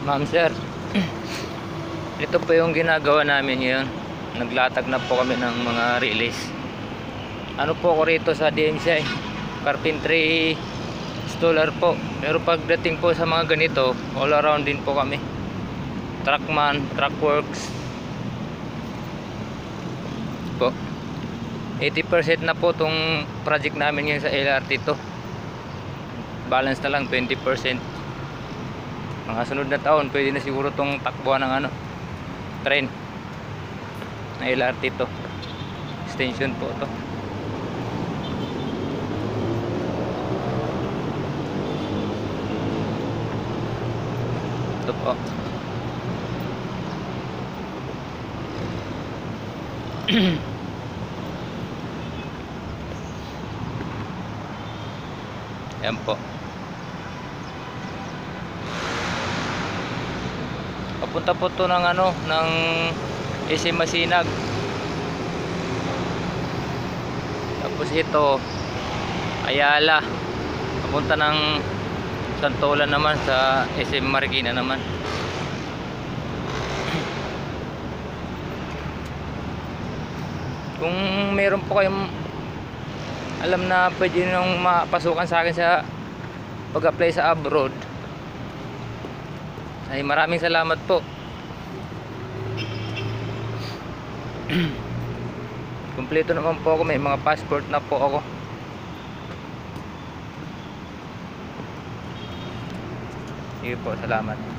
Ma'am sir, ito po yung ginagawa namin ngayon. Naglatag na po kami ng mga release. Ano po ako rito sa DMCI, carpentry installer po. Pero pagdating po sa mga ganito, all around din po kami. Truckman, truckworks po. 80% na po tong project namin ngayon sa LRT to. Balance na lang 20%. Mga sunod na taon pwede na siguro tong takbuhan ng train na LRT to. Extension po to. Ito po. Yan po. Papunta po to ng ng SM Masinag. Tapos ito Ayala. Papunta ng Santolan naman sa SM Marikina naman. Kung meron po kayong alam na pwede nung mapasukan sa akin sa pag-apply sa abroad, ay maraming salamat po. Kumpleto naman po ako, may mga passport na po ako. Sige po, salamat.